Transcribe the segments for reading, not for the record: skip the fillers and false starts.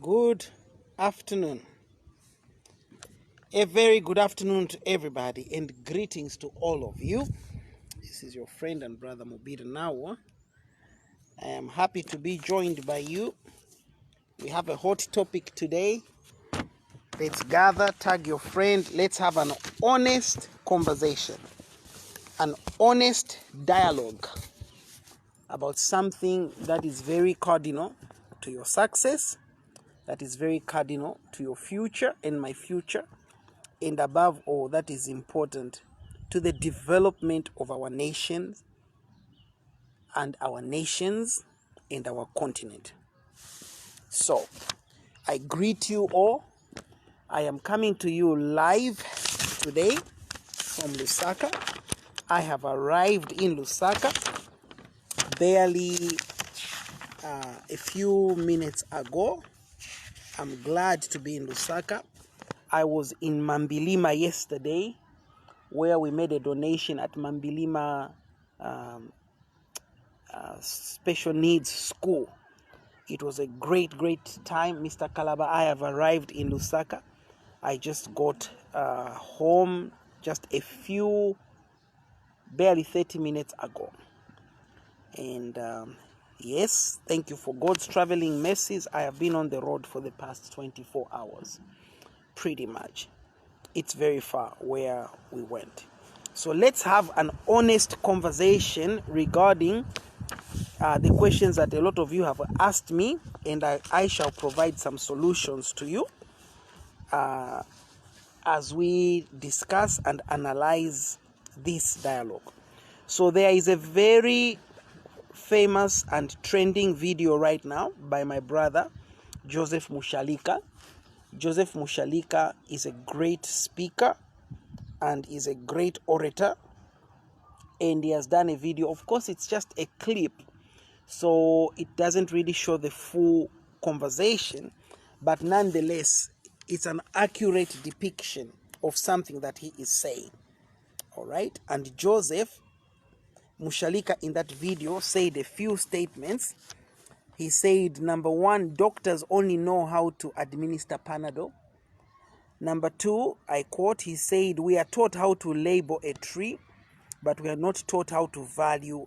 Good afternoon. A very good afternoon to everybody and greetings to all of you. This is your friend and brother Mcnawa. I am happy to be joined by you. We have a hot topic today. Let's gather, tag your friend. Let's have an honest conversation, an honest dialogue about something that is very cardinal to your success, that is very cardinal to your future and my future, and above all, that is important to the development of our nations and our nations and our continent. So, I greet you all. I am coming to you live today from Lusaka. I have arrived in Lusaka barely a few minutes ago. I'm glad to be in Lusaka. I was in Mambilima yesterday, where we made a donation at Mambilima Special Needs School. It was a great time, Mr. Kalaba. I have arrived in Lusaka. I just got home just barely 30 minutes ago. And yes, thank you for God's traveling mercies. I have been on the road for the past 24 hours, pretty much. It's very far where we went. So let's have an honest conversation regarding the questions that a lot of you have asked me, and I shall provide some solutions to you as we discuss and analyze this dialogue. So there is a very famous and trending video right now by my brother Joseph Mushalika. Joseph Mushalika is a great speaker and is a great orator, and he has done a video. Of course, it's just a clip, so it doesn't really show the full conversation, but nonetheless, it's an accurate depiction of something that he is saying. All right, and Joseph Mushalika in that video said a few statements. He said, number one, doctors only know how to administer Panadol. Number two, I quote, he said, we are taught how to label a tree, but we are not taught how to value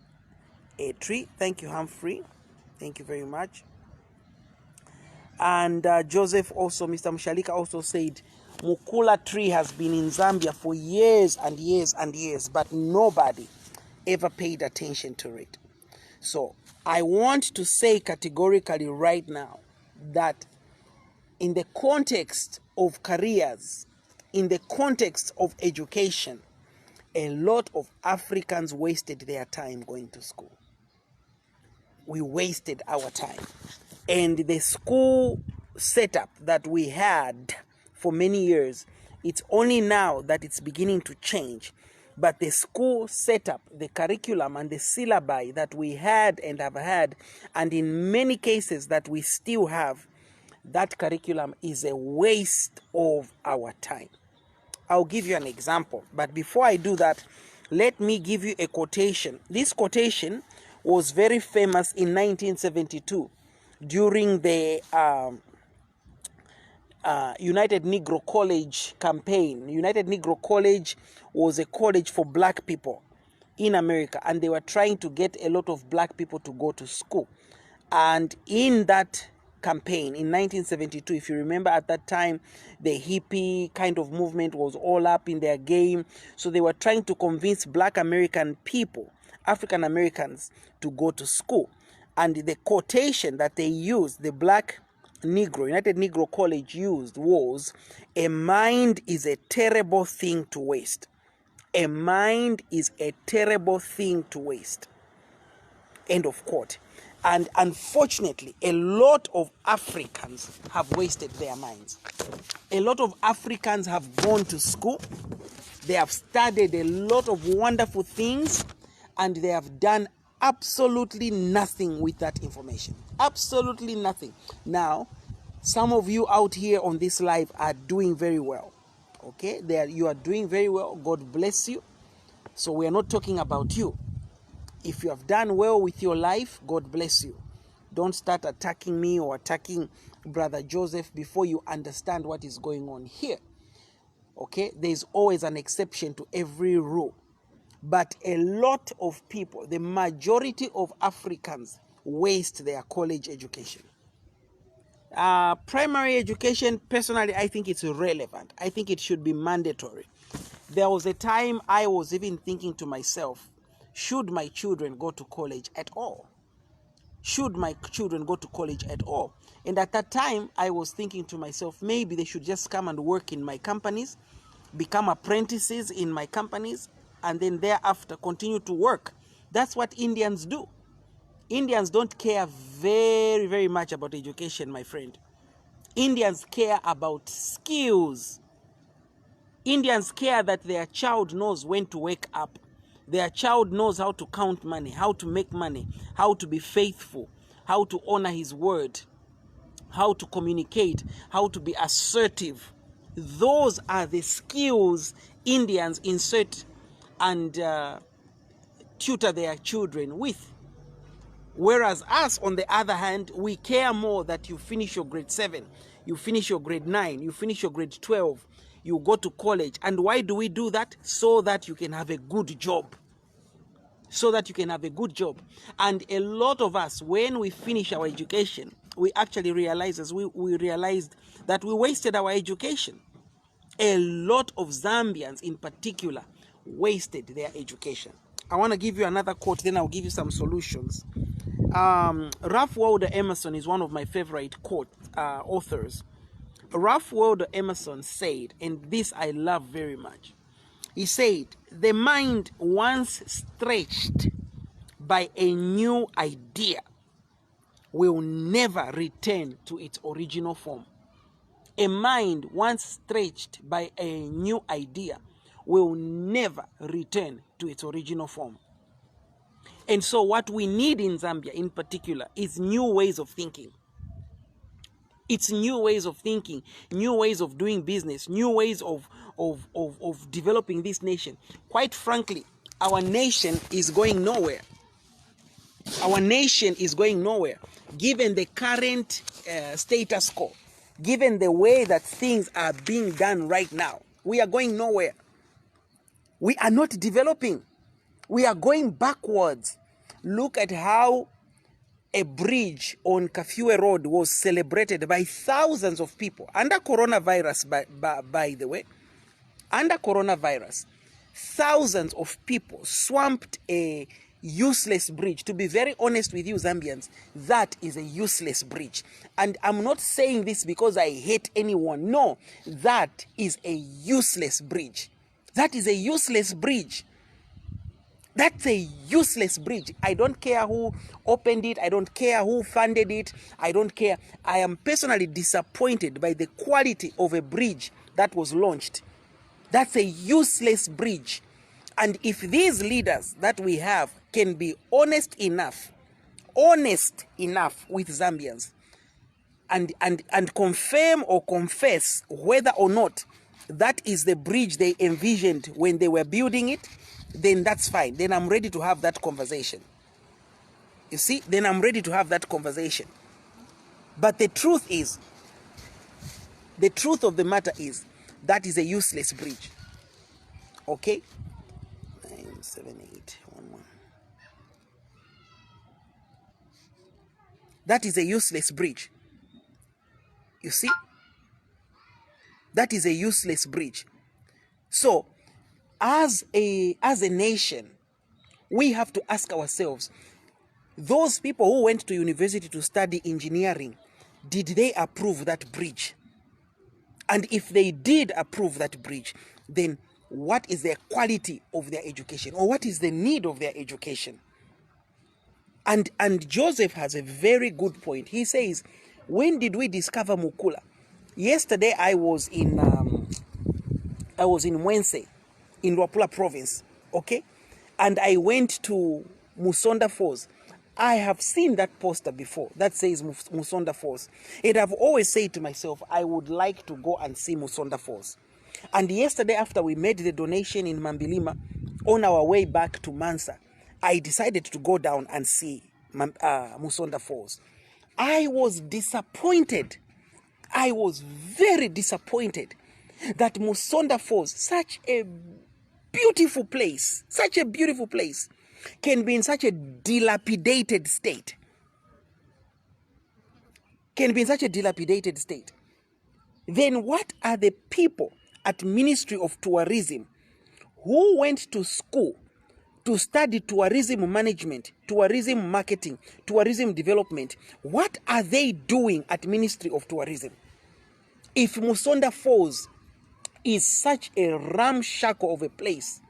a tree. Thank you, Humphrey. Thank you very much. And Joseph also, Mr. Mushalika also said, Mukula tree has been in Zambia for years and years and years, but nobody ever paid attention to it. So I want to say categorically right now that in the context of careers, in the context of education, a lot of Africans wasted their time going to school. We wasted our time. And the school setup that we had for many years, it's only now that it's beginning to change. But the school setup, the curriculum and the syllabi that we had and have had, and in many cases that we still have, that curriculum is a waste of our time. I'll give you an example. But before I do that, let me give you a quotation. This quotation was very famous in 1972 during the United Negro College campaign. United Negro College was a college for black people in America, and they were trying to get a lot of black people to go to school. And in that campaign in 1972, if you remember, at that time the hippie kind of movement was all up in their game, so they were trying to convince black American people, African Americans, to go to school. And the quotation that they used, the black Negro, United Negro College used, was, a mind is a terrible thing to waste. A mind is a terrible thing to waste. End of quote. And unfortunately, a lot of Africans have wasted their minds. A lot of Africans have gone to school. They have studied a lot of wonderful things, and they have done absolutely nothing with that information. Absolutely nothing. Now, some of you out here on this live are doing very well. Okay? You are doing very well. God bless you. So we are not talking about you. If you have done well with your life, God bless you. Don't start attacking me or attacking Brother Joseph before you understand what is going on here. Okay, there's always an exception to every rule. But a lot of people, the majority of Africans, waste their college education. Primary education, personally, I think it's irrelevant. I think it should be mandatory. There was a time I was even thinking to myself, should my children go to college at all? Should my children go to college at all? And at that time, I was thinking to myself, maybe they should just come and work in my companies, become apprentices in my companies, and then thereafter continue to work. That's what Indians do. Indians don't care very, very much about education, my friend. Indians care about skills. Indians care that their child knows when to wake up. Their child knows how to count money, how to make money, how to be faithful, how to honor his word, how to communicate, how to be assertive. Those are the skills Indians insert and tutor their children with. Whereas us, on the other hand, we care more that you finish your grade 7, you finish your grade 9, you finish your grade 12, you go to college. And why do we do that? So that you can have a good job. So that you can have a good job. And a lot of us, when we finish our education, we actually realize, as we realized that we wasted our education. A lot of Zambians in particular wasted their education. I want to give you another quote, then I'll give you some solutions. Ralph Waldo Emerson is one of my favorite authors. Ralph Waldo Emerson said, and this I love very much, he said, the mind once stretched by a new idea will never return to its original form. A mind once stretched by a new idea will never return to its original form. And so what we need in Zambia in particular is new ways of thinking. It's new ways of thinking, new ways of doing business, new ways of developing this nation. Quite frankly, our nation is going nowhere. Our nation is going nowhere. Given the current status quo, given the way that things are being done right now, we are going nowhere. We are not developing. We are going backwards. Look at how a bridge on Kafue Road was celebrated by thousands of people under coronavirus, by the way. Under coronavirus, thousands of people swamped a useless bridge. To be very honest with you, Zambians, that is a useless bridge. And I'm not saying this because I hate anyone. No, that is a useless bridge. That is a useless bridge. That's a useless bridge. I don't care who opened it. I don't care who funded it. I don't care. I am personally disappointed by the quality of a bridge that was launched. That's a useless bridge. And if these leaders that we have can be honest enough with Zambians and confirm or confess whether or not that is the bridge they envisioned when they were building it, then that's fine. Then I'm ready to have that conversation. You see, then I'm ready to have that conversation. But the truth of the matter is, that is a useless bridge. Okay? 97811. That is a useless bridge. You see? That is a useless bridge. So, as a nation, we have to ask ourselves, those people who went to university to study engineering, did they approve that bridge? And if they did approve that bridge, then what is the quality of their education, or what is the need of their education? And Joseph has a very good point. He says, when did we discover Mukula? Yesterday I was in Mwense, in Luapula province, okay? And I went to Musonda Falls. I have seen that poster before that says Musonda Falls. And I've always said to myself, I would like to go and see Musonda Falls. And yesterday, after we made the donation in Mambilima, on our way back to Mansa, I decided to go down and see Musonda Falls. I was disappointed. I was very disappointed that Musonda Falls, such a beautiful place, can be in such a dilapidated state. Then what are the people at Ministry of Tourism who went to school to study tourism management, tourism marketing, tourism development? What are they doing at Ministry of Tourism? If Musonda Falls is such a ramshackle of a place,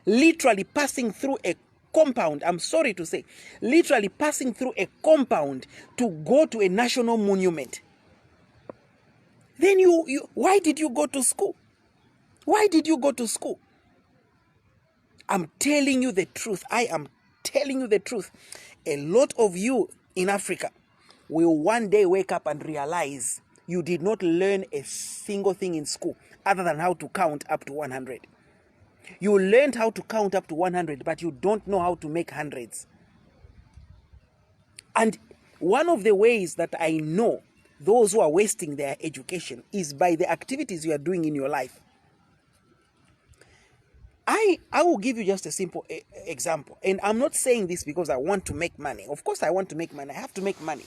literally passing through a compound, I'm sorry to say, literally passing through a compound to go to a national monument, then why did you go to school? Why did you go to school? I'm telling you the truth. I am telling you the truth. A lot of you in Africa will one day wake up and realize you did not learn a single thing in school other than how to count up to 100. You learned how to count up to 100, but you don't know how to make hundreds. And one of the ways that I know those who are wasting their education is by the activities you are doing in your life. I will give you just a simple example. And I'm not saying this because I want to make money. Of course I want to make money. I have to make money.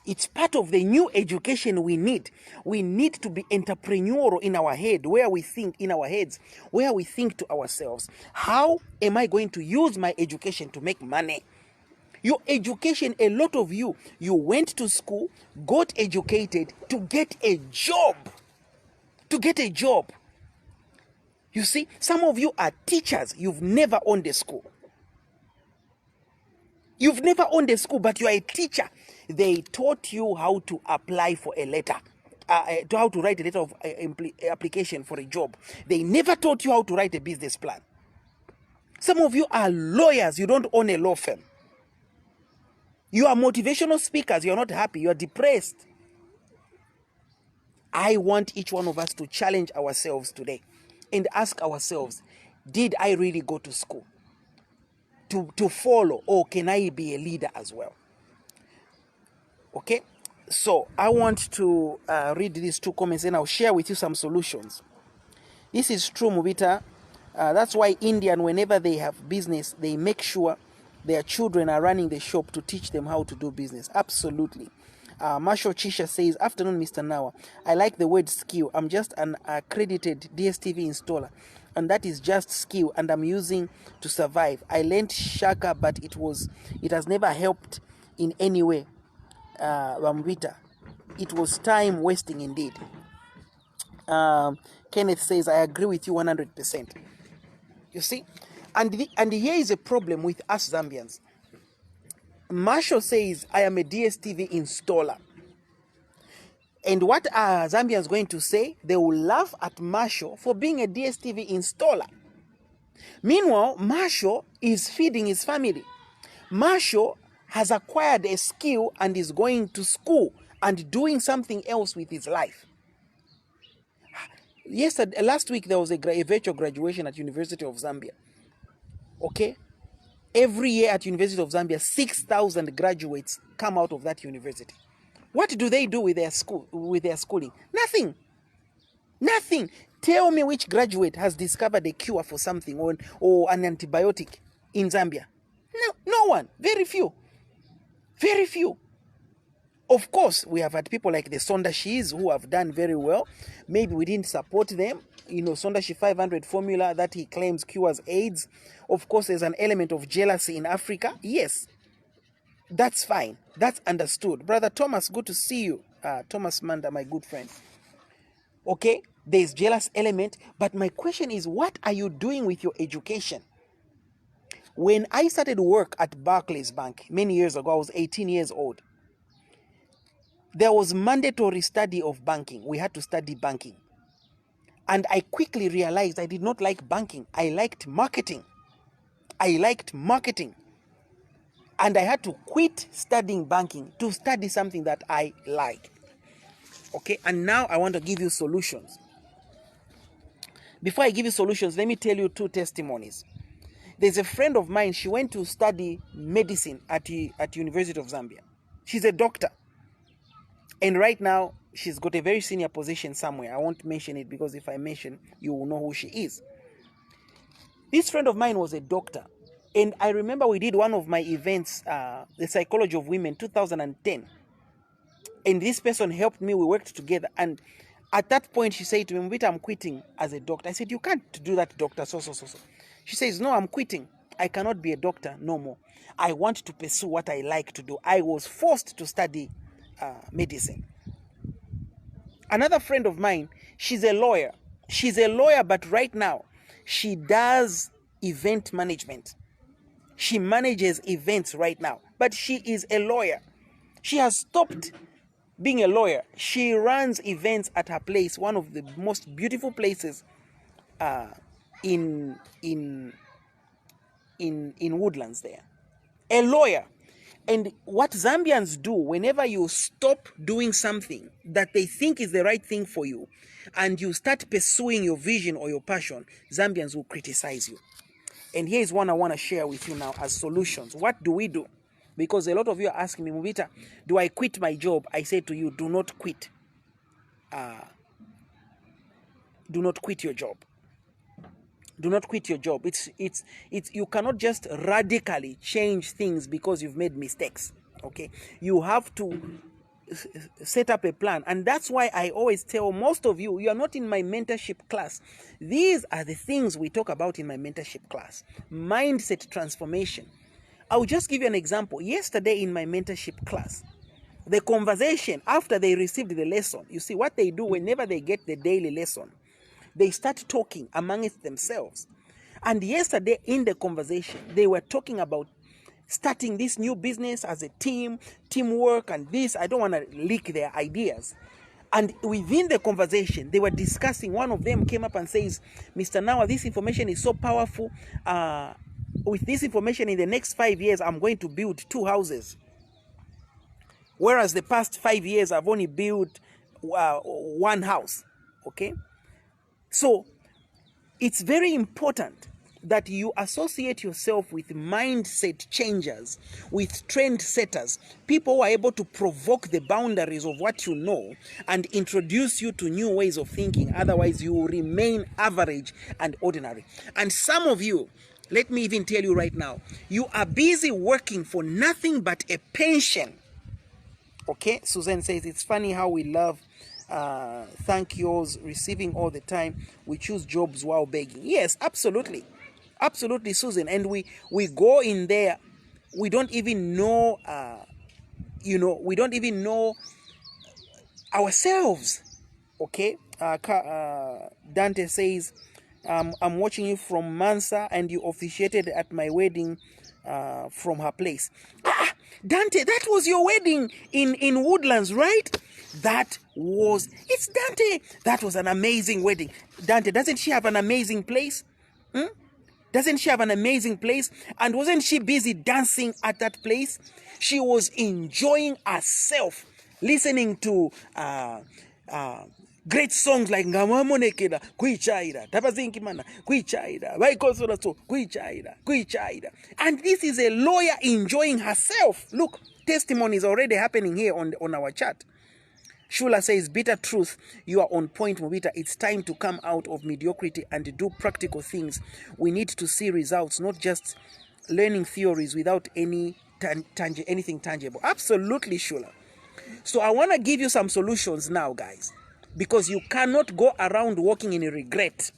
It's part of the new education we need. We need to be entrepreneurial in our head, where we think to ourselves, how am I going to use my education to make money? Your education, a lot of you went to school, got educated to get a job. You see, some of you are teachers. You've never owned a school. But you are a teacher. They taught you how to apply for a letter, how to write a letter of application for a job. They never taught you how to write a business plan. Some of you are lawyers. You don't own a law firm. You are motivational speakers. You are not happy. You are depressed. I want each one of us to challenge ourselves today and ask ourselves, did I really go to school to follow, or can I be a leader as well? Okay, so I want to read these two comments and I'll share with you some solutions. This is true, Mubita. That's why Indian, whenever they have business, they make sure their children are running the shop to teach them how to do business. Absolutely. Marshall Chisha says, afternoon, Mr. Nawa. I like the word skill. I'm just an accredited DSTV installer, and that is just skill, and I'm using to survive. I learned Shaka, but it has never helped in any way. Ramvita. It was time wasting indeed. Kenneth says, I agree with you 100%. You see? And here is a problem with us Zambians. Marshall says, I am a DSTV installer. And what are Zambians going to say? They will laugh at Marshall for being a DSTV installer. Meanwhile, Marshall is feeding his family. Marshall has acquired a skill and is going to school and doing something else with his life. Last week, there was a virtual graduation at University of Zambia. Okay? Every year at University of Zambia, 6,000 graduates come out of that university. What do they do with their schooling? Nothing. Tell me which graduate has discovered a cure for something or an antibiotic in Zambia. No one. Very few. Of course, we have had people like the Sondashis who have done very well. Maybe we didn't support them. Sondashi 500 formula that he claims cures AIDS. Of course, there's an element of jealousy in Africa. Yes, that's fine. That's understood. Brother Thomas, good to see you. Thomas Manda, my good friend. Okay, there's jealous element. But my question is, what are you doing with your education? When I started work at Barclays Bank many years ago, I was 18 years old. There was mandatory study of banking. We had to study banking. And I quickly realized I did not like banking. I liked marketing. And I had to quit studying banking to study something that I like. Okay, and now I want to give you solutions. Before I give you solutions, let me tell you two testimonies. There's a friend of mine, she went to study medicine at University of Zambia. She's a doctor. And right now, she's got a very senior position somewhere. I won't mention it because if I mention, you will know who she is. This friend of mine was a doctor. And I remember we did one of my events, The Psychology of Women, 2010. And this person helped me. We worked together. And at that point, she said to me, Mvita, I'm quitting as a doctor. I said, you can't do that, doctor. So. She says, no, I'm quitting. I cannot be a doctor no more. I want to pursue what I like to do. I was forced to study medicine. Another friend of mine, she's a lawyer. She's a lawyer, but right now, she does event management. She manages events right now, but she is a lawyer. She has stopped being a lawyer. She runs events at her place, one of the most beautiful places in Woodlands there. A lawyer. And what Zambians do, whenever you stop doing something that they think is the right thing for you, and you start pursuing your vision or your passion, Zambians will criticize you. And here's one I want to share with you now as solutions. What do we do? Because a lot of you are asking me, Mvita, do I quit my job? I say to you, do not quit. Do not quit your job. Do not quit your job. It's you cannot just radically change things because you've made mistakes. Okay, you have to set up a plan, and that's why I always tell most of you, you are not in my mentorship class. These are the things we talk about in my mentorship class. Mindset transformation. I'll just give you an example. Yesterday in my mentorship class, the conversation after they received the lesson, you see what they do whenever they get the daily lesson, they start talking amongst themselves. And yesterday in the conversation, they were talking about starting this new business as a team, teamwork and this. I don't want to leak their ideas. And within the conversation, they were discussing. One of them came up and says, Mr. Mcnawa, this information is so powerful. With this information, in the next 5 years, I'm going to build 2 houses. Whereas the past 5 years, I've only built 1 house. Okay? So, it's very important that you associate yourself with mindset changers, with trend setters, people who are able to provoke the boundaries of what you know and introduce you to new ways of thinking. Otherwise, you will remain average and ordinary. And some of you, let me even tell you right now, you are busy working for nothing but a pension. Okay, Suzanne says, it's funny how we love thank yous receiving all the time. We choose jobs while begging. Yes, absolutely. Absolutely, Susan. And we go in there. We don't even know, we don't even know ourselves. Okay. Dante says, I'm watching you from Mansa and you officiated at my wedding from her place. Dante, that was your wedding in Woodlands, right? It's Dante. That was an amazing wedding. Dante, doesn't she have an amazing place? Doesn't she have an amazing place? And wasn't she busy dancing at that place? She was enjoying herself, listening to great songs like Ngamamonekeda, Kuichaira, Tabazinkimana, Kuichaira, Waikosoraso, Kuichaira. And this is a lawyer enjoying herself. Look, testimonies already happening here on our chat. Shula says, bitter truth, you are on point, Mvita. It's time to come out of mediocrity and do practical things. We need to see results, not just learning theories without anything tangible. Absolutely, Shula. So I want to give you some solutions now, guys, because you cannot go around walking in regret.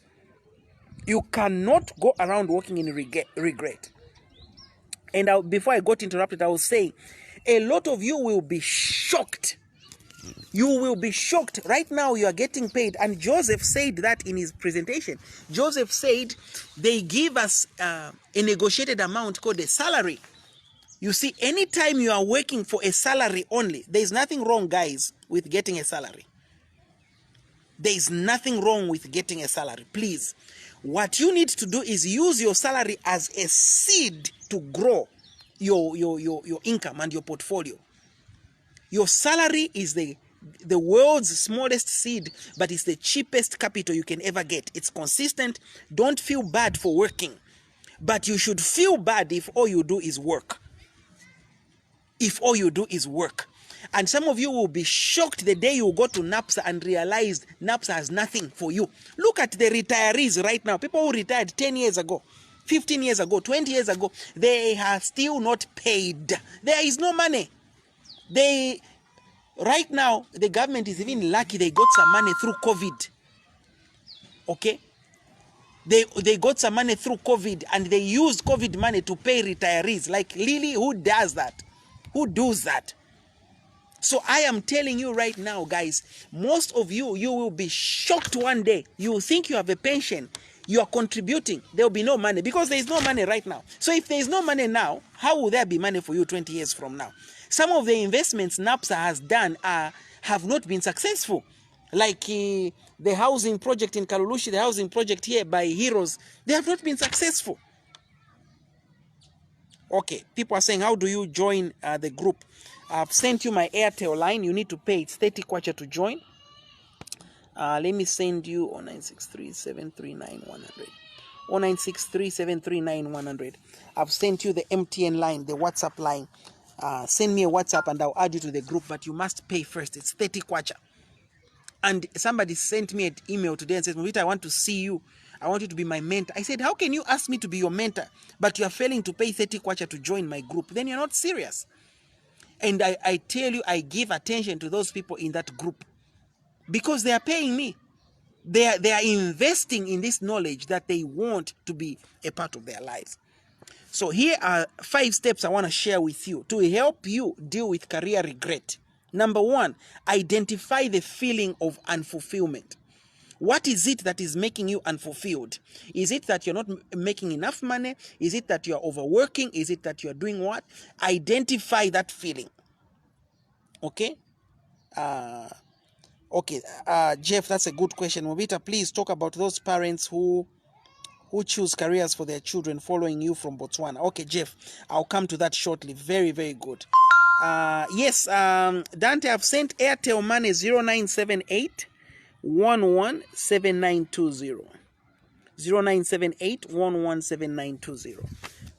You cannot go around walking in regret. And before I got interrupted, I will say, a lot of you will be shocked. You will be shocked. Right now, you are getting paid. And Joseph said that in his presentation. Joseph said they give us a negotiated amount called a salary. You see, anytime you are working for a salary only, there is nothing wrong, guys, with getting a salary. There is nothing wrong with getting a salary. Please, what you need to do is use your salary as a seed to grow your income and your portfolio. Your salary is the world's smallest seed, but it's the cheapest capital you can ever get. It's consistent. Don't feel bad for working, but you should feel bad if all you do is work. if all you do is work. And some of you will be shocked the day you go to NAPSA and realize NAPSA has nothing for you. Look at the retirees right now. People who retired 10 years ago, 15 years ago, 20 years ago, they are still not paid. There is no money. Right now, the government is even lucky they got some money through COVID. Okay? They got some money through COVID, and they used COVID money to pay retirees. Like Lily, who does that? Who does that? So I am telling you right now, guys, most of you will be shocked one day. You will think you have a pension. You are contributing. There will be no money because there is no money right now. So if there is no money now, how will there be money for you 20 years from now? Some of the investments NAPSA has done have not been successful. Like the housing project in Kalulushi, the housing project here by Heroes, they have not been successful. Okay, people are saying, how do you join the group? I've sent you my Airtel line. You need to pay. It's 30 kwacha to join. Let me send you 0963-739-100. 0963-739-100. I've sent you the MTN line, the WhatsApp line. Send me a WhatsApp and I'll add you to the group, but you must pay first. It's 30 kwacha. And somebody sent me an email today and said, Mvita, I want to see you. I want you to be my mentor. I said, how can you ask me to be your mentor, but you are failing to pay 30 kwacha to join my group? Then you're not serious. And I tell you, I give attention to those people in that group because they are paying me. They are investing in this knowledge that they want to be a part of their lives. So here are 5 steps I want to share with you to help you deal with career regret. Number 1, identify the feeling of unfulfillment. What is it that is making you unfulfilled? Is it that you're not making enough money? Is it that you're overworking? Is it that you're doing what? Identify that feeling. Okay? Jeff, that's a good question. Mvita, please talk about those parents who choose careers for their children following you from Botswana. Okay, Jeff, I'll come to that shortly. Very, very good. Yes, Dante, I've sent Airtel money 0978 117920. 0978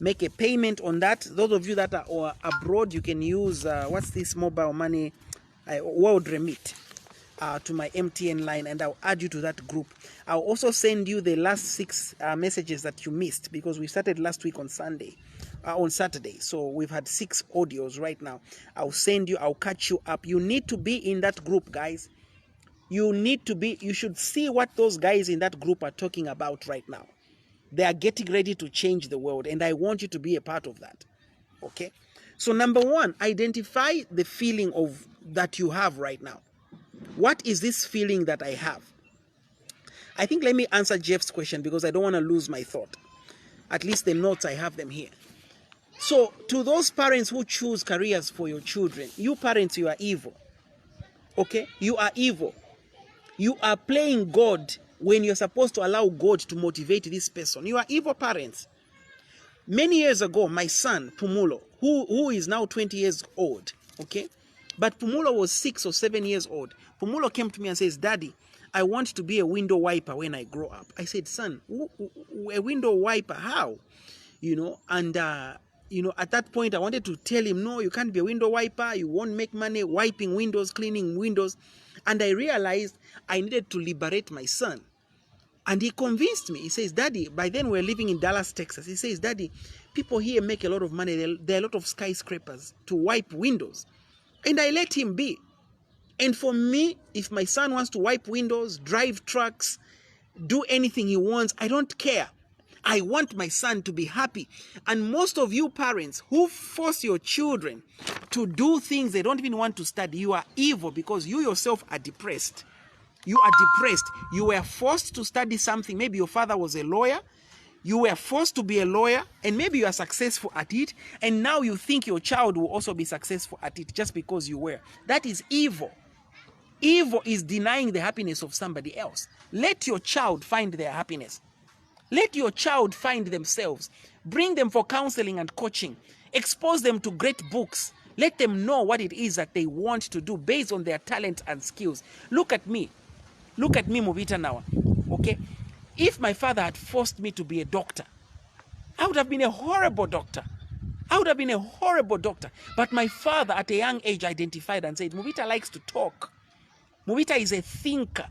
Make a payment on that. Those of you that are abroad, you can use what's this mobile money, World Remit, to my MTN line, and I'll add you to that group. I'll also send you the last 6 messages that you missed, because we started last week on Saturday. So we've had 6 audios right now. I'll catch you up. You need to be in that group, guys. You should see what those guys in that group are talking about right now. They are getting ready to change the world, and I want you to be a part of that. Okay? So number 1, identify the feeling that you have right now. What is this feeling that I have? I think let me answer Jeff's question because I don't want to lose my thought. At least the notes, I have them here. So to those parents who choose careers for your children, you parents, you are evil. Okay? You are evil. You are playing God when you're supposed to allow God to motivate this person. You are evil parents. Many years ago, my son, Pumulo, who is now 20 years old, okay? But Pumulo was 6 or 7 years old. Pumulo came to me and says, Daddy, I want to be a window wiper when I grow up. I said, son, a window wiper, how? And at that point, I wanted to tell him, no, you can't be a window wiper. You won't make money wiping windows, cleaning windows. And I realized I needed to liberate my son. And he convinced me. He says, Daddy, by then we're living in Dallas, Texas. He says, Daddy, people here make a lot of money. There are a lot of skyscrapers to wipe windows. And I let him be. And for me, if my son wants to wipe windows, drive trucks, do anything he wants, I don't care. I want my son to be happy. And most of you parents who force your children to do things they don't even want to study, you are evil because you yourself are depressed. You are depressed. You were forced to study something. Maybe your father was a lawyer. You were forced to be a lawyer, and maybe you are successful at it, and now you think your child will also be successful at it just because you were. That is evil. Evil is denying the happiness of somebody else. Let your child find their happiness. Let your child find themselves. Bring them for counseling and coaching. Expose them to great books. Let them know what it is that they want to do based on their talent and skills. Look at me. Look at me, Mcnawa. Okay? If my father had forced me to be a doctor, I would have been a horrible doctor. I would have been a horrible doctor. But my father at a young age identified and said, Mubita likes to talk. Mubita is a thinker.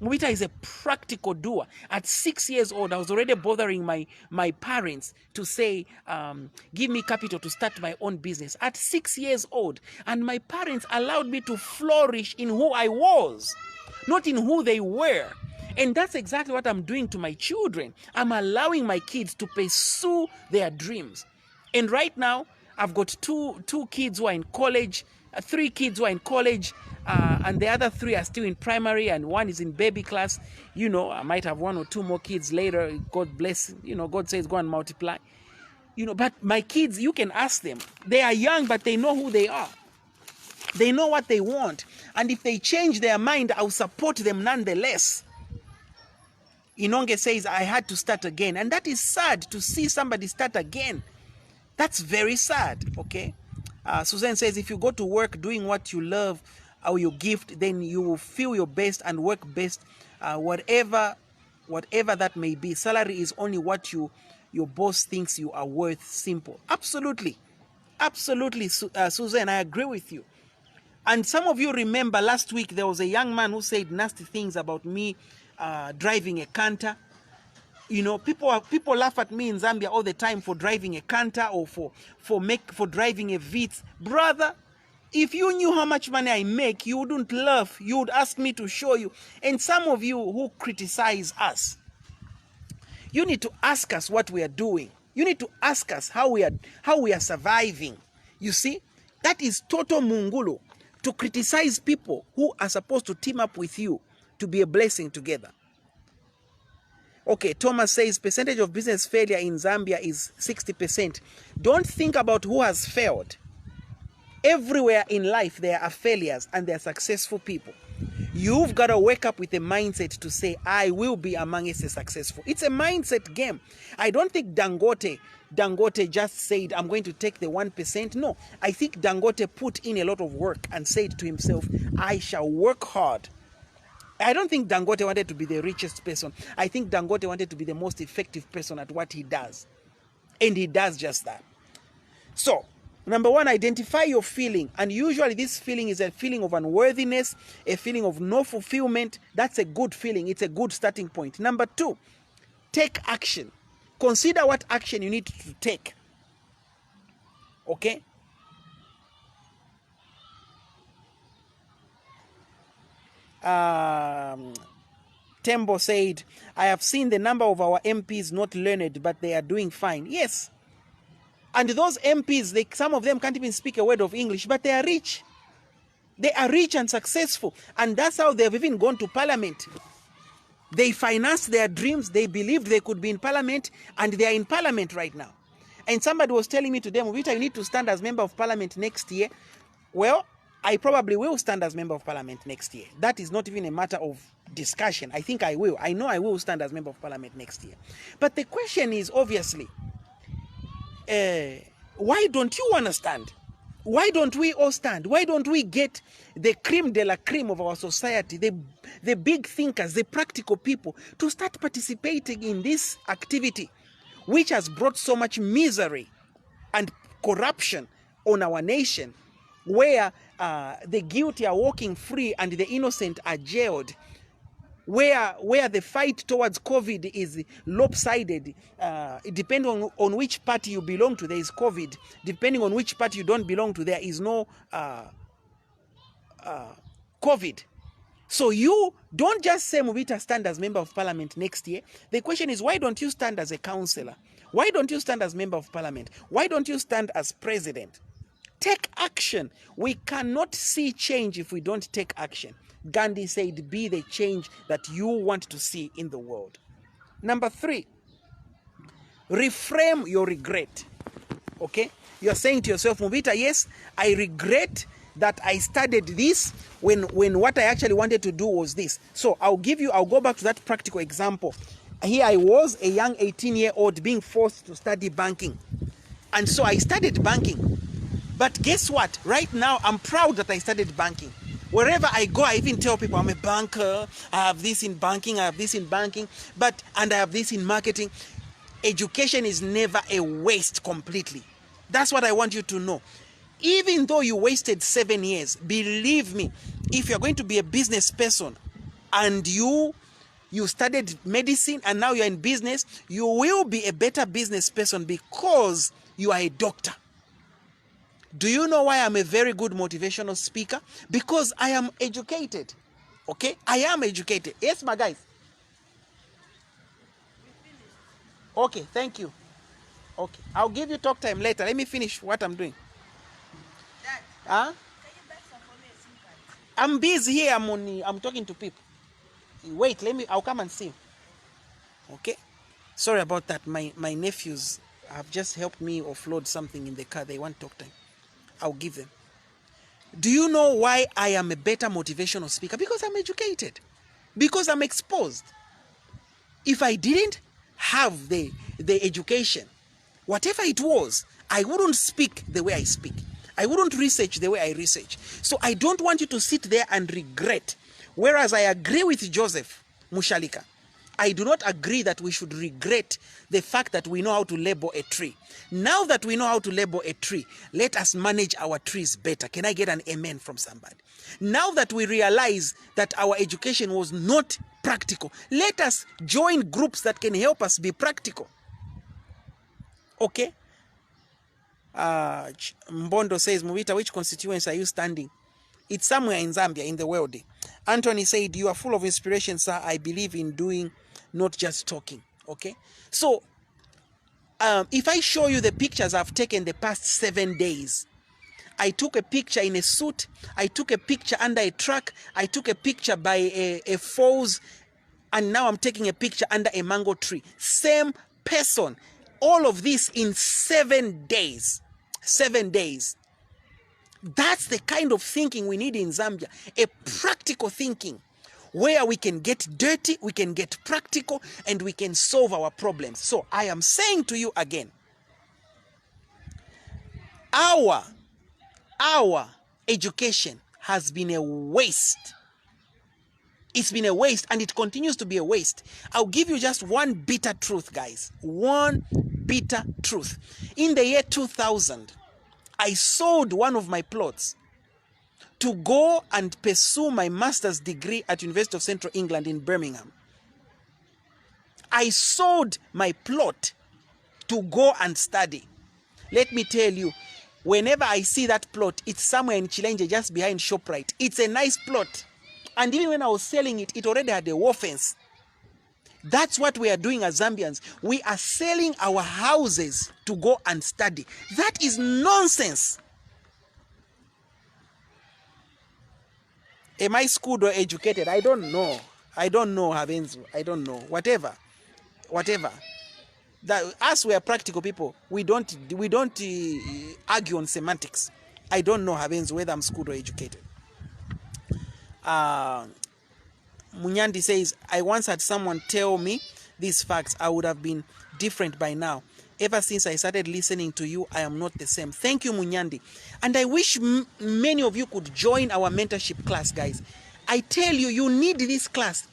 Mubita is a practical doer. At 6 years old, I was already bothering my parents to say, give me capital to start my own business. At 6 years old. And my parents allowed me to flourish in who I was, not in who they were. And that's exactly what I'm doing to my children. I'm allowing my kids to pursue their dreams. And right now, I've got two kids who are in college, 3 kids who are in college, and the other 3 are still in primary, and 1 is in baby class. You know, I might have 1 or 2 more kids later. God bless. You know, God says go and multiply. You know, but my kids, you can ask them. They are young, but they know who they are. They know what they want. And if they change their mind, I'll support them nonetheless. Inonge says, I had to start again. And that is sad to see somebody start again. That's very sad, okay? Suzanne says, if you go to work doing what you love or your gift, then you will feel your best and work best, whatever that may be. Salary is only what your boss thinks you are worth. Simple. Absolutely. Absolutely, Suzanne, I agree with you. And some of you remember last week there was a young man who said nasty things about me driving a canter. You know, people laugh at me in Zambia all the time for driving a canter or for driving a Vitz. Brother, if you knew how much money I make, you wouldn't laugh. You would ask me to show you. And some of you who criticize us, you need to ask us what we are doing. You need to ask us how we are surviving. You see, that is total mungulu, to criticize people who are supposed to team up with you to be a blessing together. Okay, Thomas says percentage of business failure in Zambia is 60%. Don't think about who has failed. Everywhere in life there are failures and there are successful people. You've got to wake up with a mindset to say, I will be amongst the successful. It's a mindset game. I don't think Dangote just said, I'm going to take the 1%. No, I think Dangote put in a lot of work and said to himself, I shall work hard. I don't think Dangote wanted to be the richest person. I think Dangote wanted to be the most effective person at what he does. And he does just that. So, number 1, identify your feeling. And usually this feeling is a feeling of unworthiness, a feeling of no fulfillment. That's a good feeling. It's a good starting point. Number 2, take action. Consider what action you need to take. Okay? Tembo said, I have seen the number of our MPs not learned, but they are doing fine. Yes. And those MPs, some of them can't even speak a word of English, but they are rich. They are rich and successful. And that's how they've even gone to parliament. They financed their dreams. They believed they could be in parliament, and they are in parliament right now. And somebody was telling me today, Mubita, you need to stand as member of parliament next year. Well, I probably will stand as member of parliament next year. That is not even a matter of discussion. I think I will. I know I will stand as member of parliament next year. But the question is, obviously, why don't you want to stand? Why don't we all stand? Why don't we get the creme de la creme of our society, the big thinkers, the practical people, to start participating in this activity, which has brought so much misery and corruption on our nation, where the guilty are walking free and the innocent are jailed, where the fight towards COVID is lopsided. Depending on which party you belong to, there is COVID. Depending on which party you don't belong to, there is no COVID. So you don't just say Mubita stand as member of parliament next year. The question is, why don't you stand as a councillor? Why don't you stand as member of parliament? Why don't you stand as president? Take action. We cannot see change if we don't take action. Gandhi said, be the change that you want to see in the world. Number 3, reframe your regret. Okay? You're saying to yourself, Mubita, yes, I regret that I studied this when what I actually wanted to do was this. So I'll go back to that practical example. Here I was, a young 18-year-old being forced to study banking. And so I studied banking. But guess what? Right now, I'm proud that I studied banking. Wherever I go, I even tell people I'm a banker. I have this in banking. I have this in banking. And I have this in marketing. Education is never a waste completely. That's what I want you to know. Even though you wasted 7 years, believe me, if you're going to be a business person and you studied medicine and now you're in business, you will be a better business person because you are a doctor. Do you know why I'm a very good motivational speaker? Because I am educated. Okay? I am educated. Yes, my guys. Okay, thank you. Okay, I'll give you talk time later. Let me finish what I'm doing. Dad, Huh? can you buy some for me a SIM card? I'm busy here. I'm talking to people. Wait, I'll come and see you. Okay? Sorry about that. My nephews have just helped me offload something in the car. They want talk time. I'll give them. Do you know why I am a better motivational speaker? Because I'm educated. Because I'm exposed. If I didn't have the education, whatever it was, I wouldn't speak the way I speak. I wouldn't research the way I research. So I don't want you to sit there and regret. Whereas I agree with Joseph Mushalika, I do not agree that we should regret the fact that we know how to label a tree. Now that we know how to label a tree, let us manage our trees better. Can I get an amen from somebody? Now that we realize that our education was not practical, let us join groups that can help us be practical. Okay? Mbondo says, Mubita, which constituency are you standing? It's somewhere in Zambia, in the world. Anthony said, you are full of inspiration, sir. I believe in doing, not just talking. Okay? So, if I show you the pictures I've taken the past 7 days, I took a picture in a suit, I took a picture under a truck, I took a picture by a falls, and now I'm taking a picture under a mango tree. Same person. All of this in 7 days. 7 days. That's the kind of thinking we need in Zambia. A practical thinking where we can get dirty, we can get practical, and we can solve our problems. So I am saying to you again, our education has been a waste. It's been a waste, and it continues to be a waste. I'll give you just one bitter truth, guys. One bitter truth. In the year 2000, I sold one of my plots to go and pursue my master's degree at University of Central England in Birmingham. I sold my plot to go and study. Let me tell you, whenever I see that plot, it's somewhere in Chilenje, just behind ShopRite. It's a nice plot. And even when I was selling it, it already had a wall fence. That's what we are doing as Zambians. We are selling our houses to go and study. That is nonsense. Am I schooled or educated? I don't know. I don't know, Havenzu. I don't know. Whatever. That us, we are practical people. We don't argue on semantics. I don't know, Havenzu, whether I'm schooled or educated. Munyandi says, I once had someone tell me these facts. I would have been different by now. Ever since I started listening to you, I am not the same. Thank you, Munyandi. And I wish many of you could join our mentorship class, guys. I tell you, you need this class.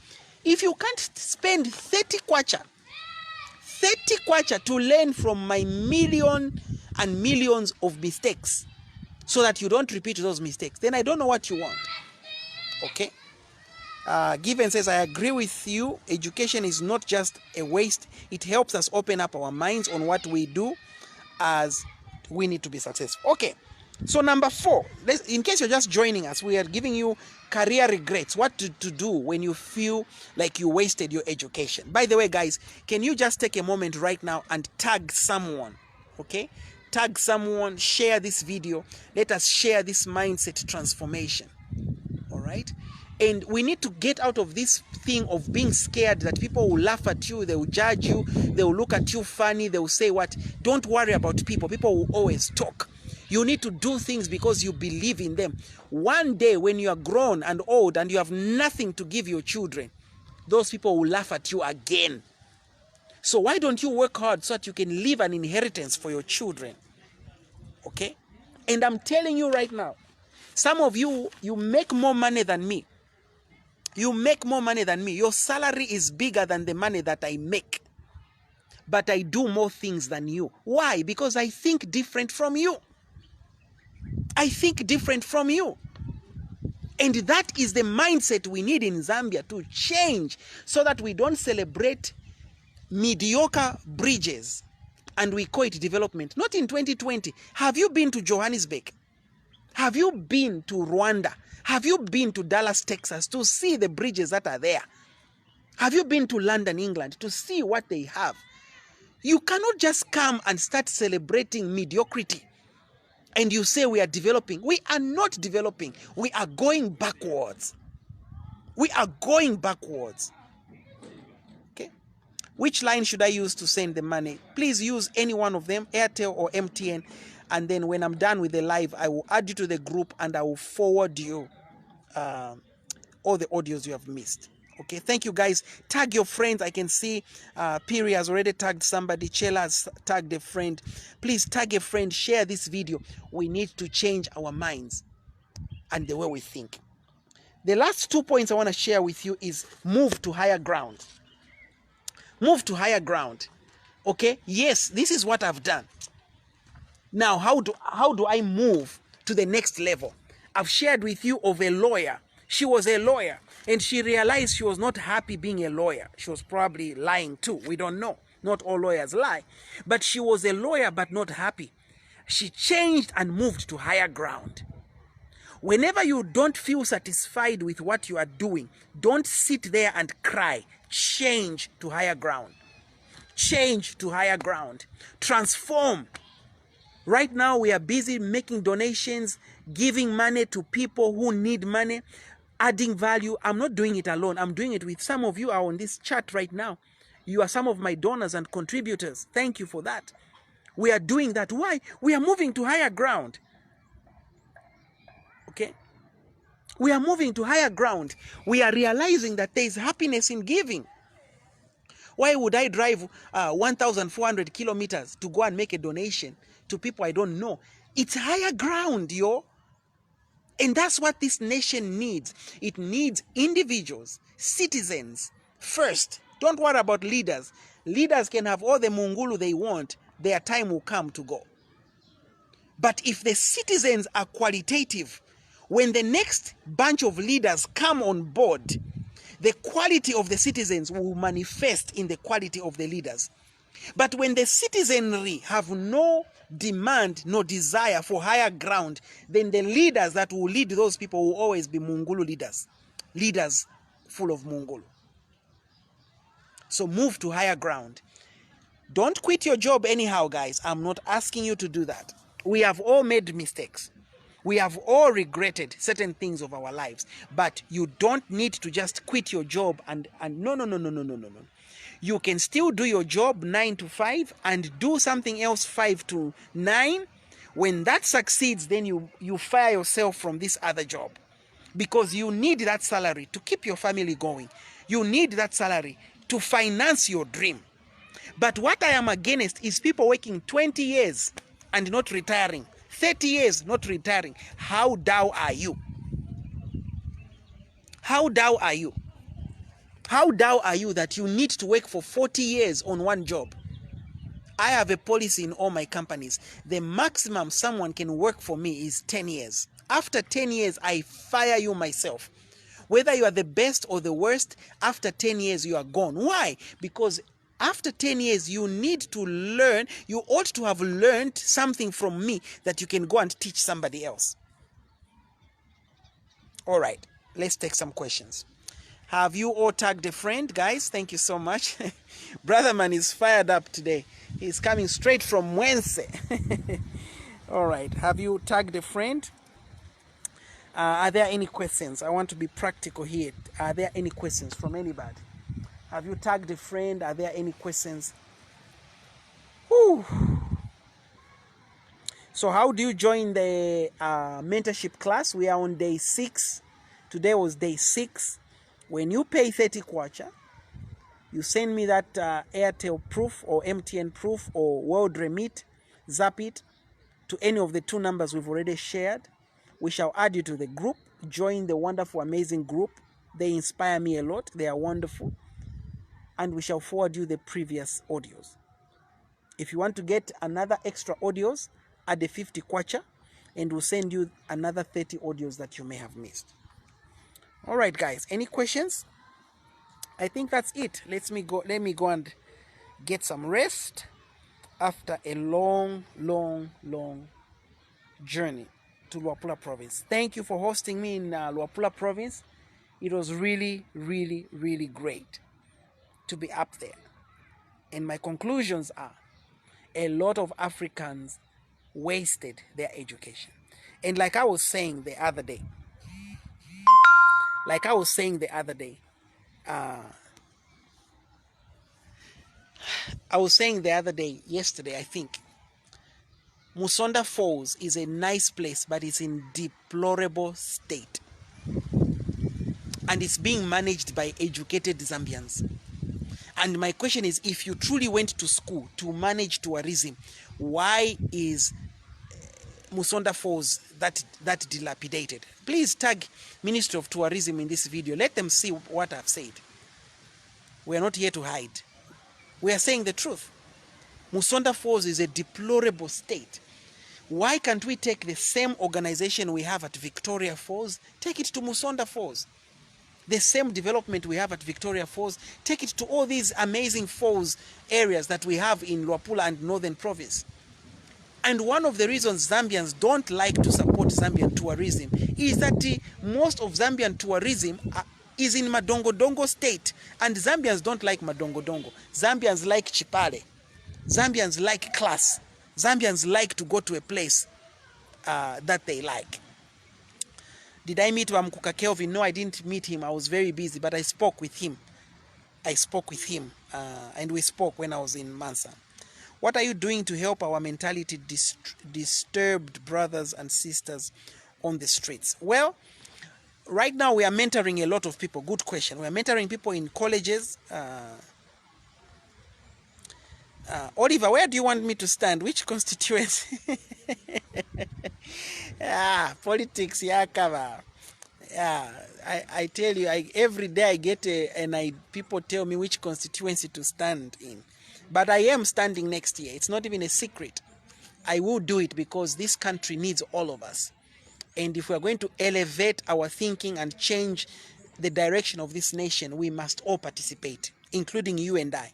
If you can't spend 30 kwacha to learn from my million and millions of mistakes so that you don't repeat those mistakes, then I don't know what you want. Okay? Given says, I agree with you. Education is not just a waste. It helps us open up our minds on what we do as we need to be successful. Okay. So number 4, in case you're just joining us, we are giving you career regrets. What to do when you feel like you wasted your education. By the way, guys, can you just take a moment right now and tag someone? Okay. Tag someone, share this video. Let us share this mindset transformation. All right. And we need to get out of this thing of being scared that people will laugh at you, they will judge you, they will look at you funny, they will say what. Don't worry about people. People will always talk. You need to do things because you believe in them. One day when you are grown and old and you have nothing to give your children, those people will laugh at you again. So why don't you work hard so that you can leave an inheritance for your children? Okay? And I'm telling you right now, some of you, you make more money than me. You make more money than me. Your salary is bigger than the money that I make. but I do more things than you. Why? Because I think different from you. I think different from you. And that is the mindset we need in Zambia to change, so that we don't celebrate mediocre bridges and we call it development. Not in 2020. Have you been to Johannesburg? Have you been to Rwanda? Have you been to Dallas, Texas to see the bridges that are there? Have you been to London, England to see what they have? You cannot just come and start celebrating mediocrity and you say we are developing. We are not developing. We are going backwards. We are going backwards. Okay? Which line should I use to send the money? Please use any one of them, Airtel or MTN. And then when I'm done with the live, I will add you to the group and I will forward you all the audios you have missed. Okay, thank you guys. Tag your friends. I can see Piri has already tagged somebody. Chela has tagged a friend. Please tag a friend. Share this video. We need to change our minds and the way we think. The last 2 points I want to share with you is move to higher ground. Move to higher ground. Okay, yes, this is what I've done. Now, how do I move to the next level? I've shared with you of a lawyer. She was a lawyer and she realized she was not happy being a lawyer. She was probably lying too. We don't know. Not all lawyers lie. But she was a lawyer but not happy. She changed and moved to higher ground. Whenever you don't feel satisfied with what you are doing, don't sit there and cry. Change to higher ground. Change to higher ground. Transform. Right now we are busy making donations, giving money to people who need money, adding value. I'm not doing it alone. I'm doing it with some of you are on this chat right now. You are some of my donors and contributors. Thank you for that. We are doing that. Why? We are moving to higher ground. Okay? We are moving to higher ground. We are realizing that there is happiness in giving. Why would I drive 1,400 kilometers to go and make a donation to people I don't know? It's higher ground, yo. And that's what this nation needs. It needs individuals, citizens first. Don't worry about leaders. Leaders can have all the mungulu they want. Their time will come to go. But if the citizens are qualitative, when the next bunch of leaders come on board, the quality of the citizens will manifest in the quality of the leaders. But when the citizenry have no demand, no desire for higher ground, then the leaders that will lead those people will always be mungulu leaders. Leaders full of mungulu. So move to higher ground. Don't quit your job anyhow, guys. I'm not asking you to do that. We have all made mistakes. We have all regretted certain things of our lives. But you don't need to just quit your job and no. You can still do your job 9 to 5 and do something else 5 to 9. When that succeeds, then you fire yourself from this other job. Because you need that salary to keep your family going. You need that salary to finance your dream. But what I am against is people working 20 years and not retiring. 30 years not retiring. How down are you? How down are you? How down are you that you need to work for 40 years on one job? I have a policy in all my companies. The maximum someone can work for me is 10 years. After 10 years, I fire you myself. Whether you are the best or the worst, after 10 years, you are gone. Why? Because after 10 years, you need to learn. You ought to have learned something from me that you can go and teach somebody else. All right, let's take some questions. Have you all tagged a friend, guys? Thank you so much. Brother man is fired up today. He's coming straight from Wednesday. All right, have you tagged a friend? Are there any questions? I want to be practical here. Are there any questions from anybody? Have you tagged a friend? Are there any questions? Whew. So how do you join the mentorship class? We are on day 6. Today was day 6. When you pay 30 kwacha, you send me that Airtel proof or MTN proof or World Remit, zap it to any of the 2 numbers we've already shared. We shall add you to the group. Join the wonderful, amazing group. They inspire me a lot. They are wonderful. And we shall forward you the previous audios. If you want to get another extra audios, add the 50 kwacha, and we'll send you another 30 audios that you may have missed. All right, guys. Any questions? I think that's it. Let me go and get some rest after a long journey to Luapula province. Thank you for hosting me in Luapula province. It was really great to be up there. And my conclusions are, a lot of Africans wasted their education. And like I was saying the other day, yesterday, I think, Musonda Falls is a nice place, but it's in deplorable state. And it's being managed by educated Zambians. And my question is, if you truly went to school to manage tourism, why is Musonda Falls that dilapidated? Please tag Ministry of Tourism in this video. Let them see what I've said. We are not here to hide. We are saying the truth. Musonda Falls is a deplorable state. Why can't we take the same organization we have at Victoria Falls, take it to Musonda Falls? The same development we have at Victoria Falls, take it to all these amazing falls areas that we have in Luapula and Northern Province. And one of the reasons Zambians don't like to support Zambian tourism is that most of Zambian tourism is in Madongodongo state. And Zambians don't like Madongodongo. Zambians like Chipale. Zambians like class. Zambians like to go to a place that they like. Did I meet Wamkuka Kelvin? No, I didn't meet him. I was very busy, but I spoke with him. And we spoke when I was in Mansa. What are you doing to help our mentality disturbed brothers and sisters on the streets? Well, right now we are mentoring a lot of people. Good question. We are mentoring people in colleges. Oliver, where do you want me to stand? Which constituency? Politics, cover. I tell you, every day I get people tell me which constituency to stand in. But I am standing next year. It's not even a secret. I will do it because this country needs all of us. And if we are going to elevate our thinking and change the direction of this nation, we must all participate, including you and I.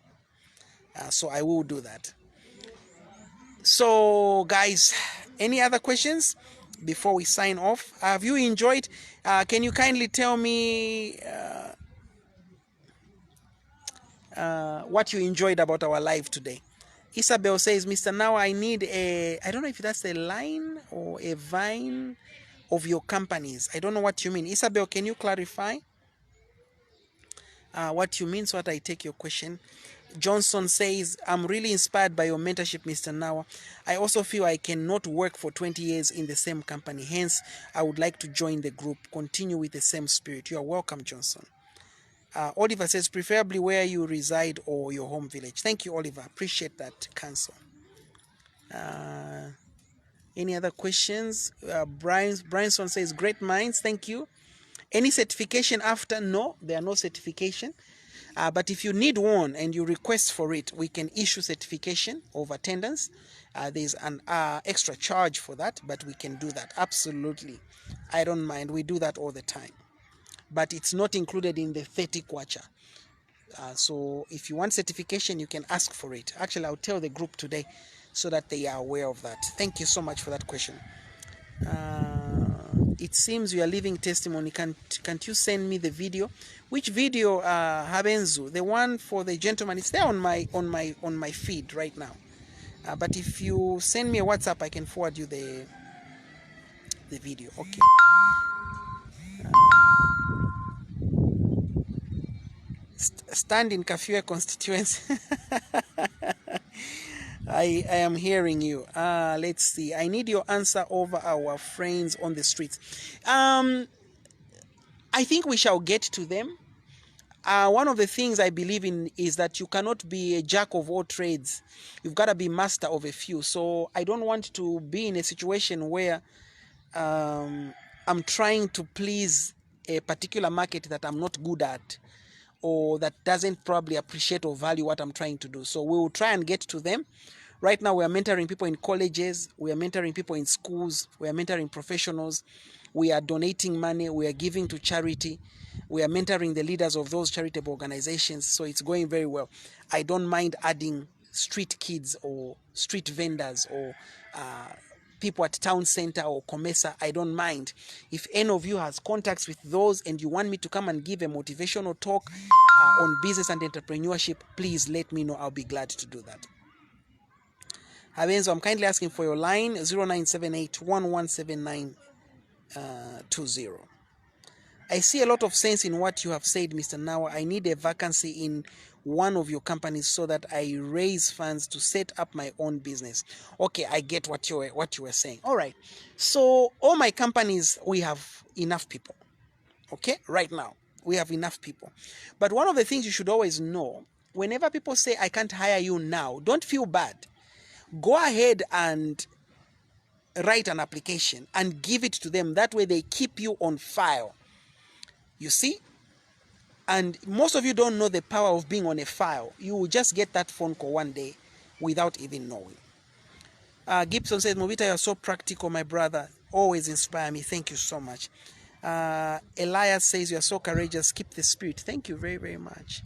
So I will do that. So, guys, any other questions before we sign off? Have you enjoyed? Can you kindly tell me what you enjoyed about our live today? Isabel says, Mr. Now I need I don't know if that's a line or a vine of your companies. I don't know what you mean. Isabel, can you clarify what you mean so that I take your question? Johnson says, I'm really inspired by your mentorship, Mr. Nawa. I also feel I cannot work for 20 years in the same company. Hence, I would like to join the group. Continue with the same spirit. You are welcome, Johnson. Oliver says, preferably where you reside or your home village. Thank you, Oliver. Appreciate that, Council. Any other questions? Bryanson says, great minds. Thank you. Any certification after? No, there are no certification. But if you need one and you request for it, we can issue certification of attendance. There's an extra charge for that, but we can do that. Absolutely. I don't mind. We do that all the time. But it's not included in the 30 kwacha. So if you want certification, you can ask for it. Actually, I'll tell the group today so that they are aware of that. Thank you so much for that question. It seems you are leaving testimony. Can't you send me the video? Which video, Habenzu? The one for the gentleman. It's there on my feed right now. But if you send me a WhatsApp, I can forward you the video. Okay. Stand in Kafue constituency. I am hearing you. Let's see. I need your answer over our friends on the streets. I think we shall get to them. One of the things I believe in is that you cannot be a jack of all trades. You've got to be master of a few. So I don't want to be in a situation where I'm trying to please a particular market that I'm not good at, or that doesn't probably appreciate or value what I'm trying to do. So we will try and get to them. Right now, we are mentoring people in colleges, we are mentoring people in schools, we are mentoring professionals, we are donating money, we are giving to charity, we are mentoring the leaders of those charitable organizations. So it's going very well. I don't mind adding street kids or street vendors or people at town center or Comesa. I don't mind. If any of you has contacts with those and you want me to come and give a motivational talk on business and entrepreneurship, please let me know. I'll be glad to do that. Habenzo, I'm kindly asking for your line 0978 117920. I see a lot of sense in what you have said, Mr. Mcnawa. I need a vacancy in one of your companies so that I raise funds to set up my own business. Okay, I get what you were saying. All right. So all my companies, we have enough people. Okay, right now we have enough people. But one of the things you should always know, whenever people say I can't hire you now, don't feel bad. Go ahead and write an application and give it to them. That way they keep you on file. You see? And most of you don't know the power of being on a file. You will just get that phone call one day without even knowing. Gibson says, Movita, you're so practical, my brother. Always inspire me. Thank you so much. Elias says, you're so courageous. Keep the spirit. Thank you very, very much.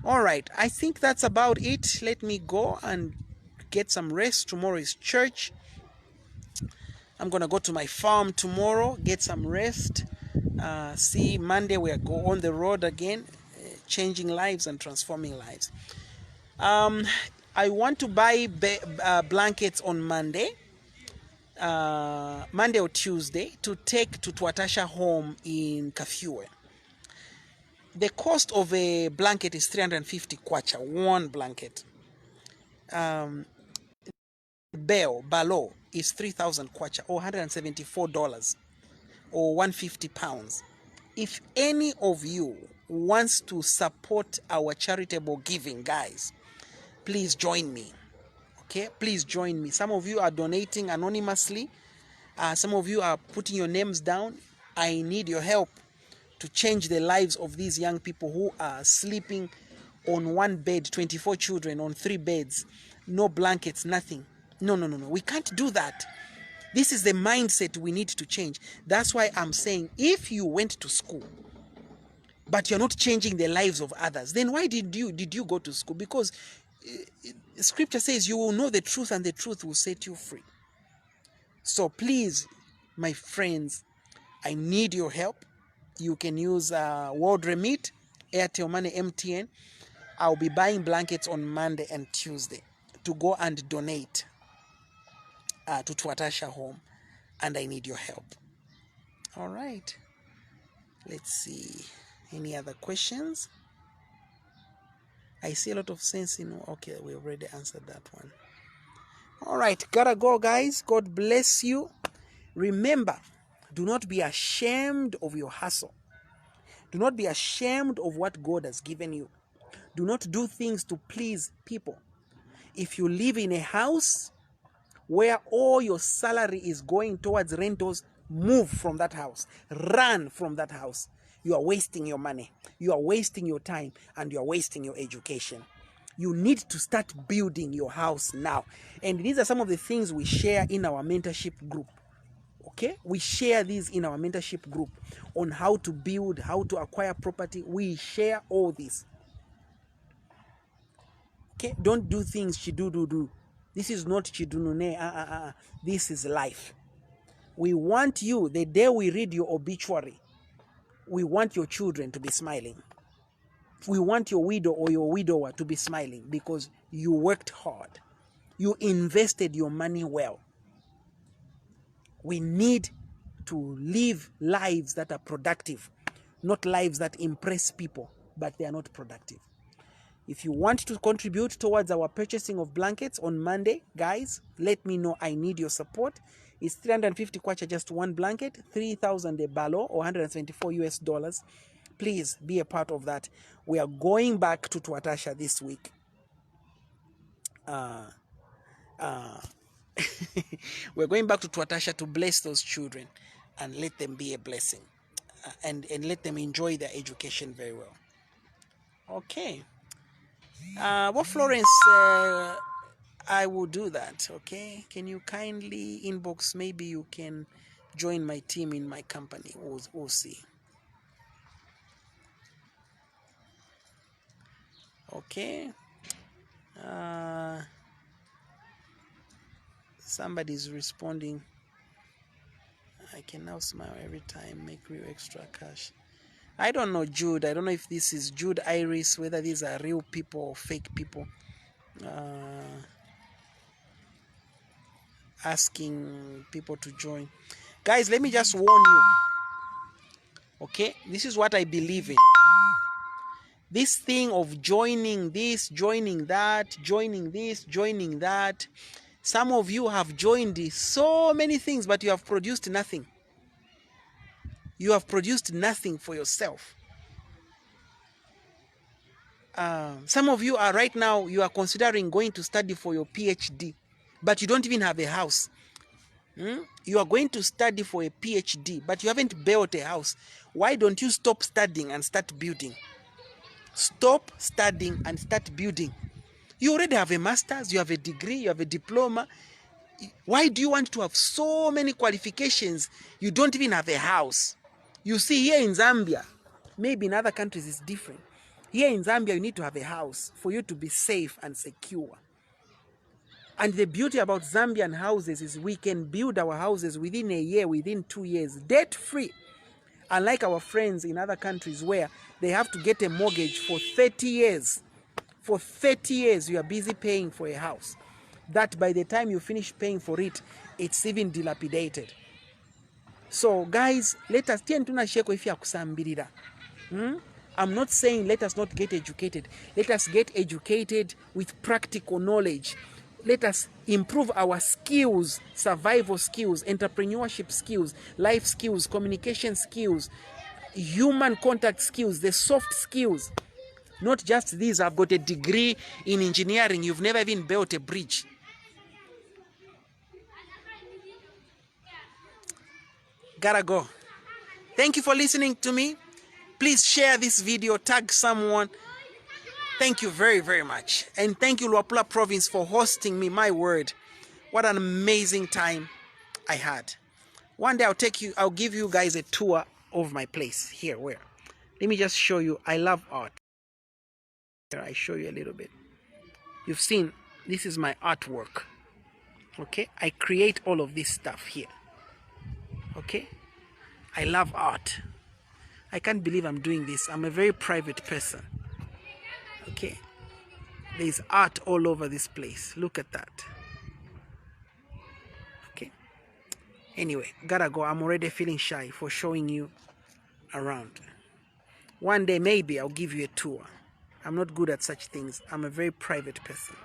All right. I think that's about it. Let me go and get some rest. Tomorrow is church. I'm going to go to my farm tomorrow, get some rest. See, Monday we are go on the road again, changing lives and transforming lives. I want to buy blankets on Monday or Tuesday to take to Twatasha home in Kafue. The cost of a blanket is 350 kwacha, one blanket. Balo is 3,000 kwacha, or $174 or 150 pounds. If any of you wants to support our charitable giving, guys, please join me. Okay, please join me. Some of you are donating anonymously. Some of you are putting your names down. I need your help to change the lives of these young people who are sleeping on one bed, 24 children on 3 beds, no blankets, nothing. No. We can't do that. This is the mindset we need to change. That's why I'm saying, if you went to school, but you're not changing the lives of others, then why did you go to school? Because scripture says you will know the truth and the truth will set you free. So please, my friends, I need your help. You can use World Remit, Airtel Money, MTN. I'll be buying blankets on Monday and Tuesday to go and donate to Twatasha home, and I need your help. All right. Let's see. Any other questions? I see a lot of sense in... Okay, we already answered that one. All right, gotta go, guys. God bless you. Remember, do not be ashamed of your hustle. Do not be ashamed of what God has given you. Do not do things to please people. If you live in a house where all your salary is going towards rentals, move from that house. Run from that house. You are wasting your money. You are wasting your time, and you are wasting your education. You need to start building your house now. And these are some of the things we share in our mentorship group. Okay, we share these in our mentorship group on how to build, how to acquire property. We share all this. Okay, don't do things chidu. This is not chidunune. This is life. We want you, the day we read your obituary, we want your children to be smiling. We want your widow or your widower to be smiling because you worked hard. You invested your money well. We need to live lives that are productive, not lives that impress people, but they are not productive. If you want to contribute towards our purchasing of blankets on Monday, guys, let me know. I need your support. It's 350 kwacha, just one blanket, 3,000 a balo, or 124 US dollars. Please be a part of that. We are going back to Twatasha this week. We're going back to Twatasha to bless those children and let them be a blessing, and let them enjoy their education very well. Okay. What Florence I will do that, okay? Can you kindly inbox? Maybe you can join my team in my company. We'll see. Okay. Somebody's responding. I can now smile every time, make real extra cash. I don't know, Jude. I don't know if this is Jude Iris, whether these are real people or fake people. Asking people to join. Guys, let me just warn you. Okay? This is what I believe in. This thing of joining this, joining that, joining this, joining that. Some of you have joined so many things, but you have produced nothing. You have produced nothing for yourself. Some of you are right now, you are considering going to study for your PhD, but you don't even have a house. You are going to study for a PhD, but you haven't built a house. Why don't you stop studying and start building? Stop studying and start building. You already have a master's, you have a degree, you have a diploma. Why do you want to have so many qualifications? You don't even have a house. You see, here in Zambia, maybe in other countries it's different. Here in Zambia, you need to have a house for you to be safe and secure. And the beauty about Zambian houses is we can build our houses within a year, within 2 years, debt-free. Unlike our friends in other countries where they have to get a mortgage for 30 years. For 30 years, you are busy paying for a house. That by the time you finish paying for it, it's even dilapidated. So guys, let us I'm not saying let us not get educated. Let us get educated with practical knowledge. Let us improve our skills, survival skills, entrepreneurship skills, life skills, communication skills, human contact skills, the soft skills. Not just these, I've got a degree in engineering, you've never even built a bridge. Gotta go. Thank you for listening to me. Please share this video, tag someone. Thank you very, very much. And thank you, Luapula Province, for hosting me. My word, what an amazing time I had. One day I'll give you guys a tour of my place here. Where? Let me just show you. I love art. Here, I show you a little bit. You've seen, this is my artwork. Okay, I create all of this stuff here. Okay, I love art. I can't believe I'm doing this. I'm a very private person. Okay, there's art all over this place. Look at that. Okay, anyway, gotta go. I'm already feeling shy for showing you around. One day maybe I'll give you a tour. I'm not good at such things. I'm a very private person.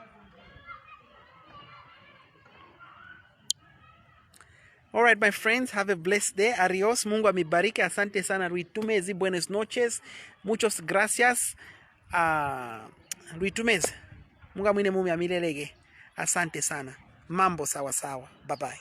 Alright, my friends, have a blessed day. Adios. Mungu amibariki. Asante sana. Ruitumezi. Buenas noches. Muchos gracias. Ruitumezi. Mungu amwine mumi amilelege. Asante sana. Mambo sawa sawa. Bye bye.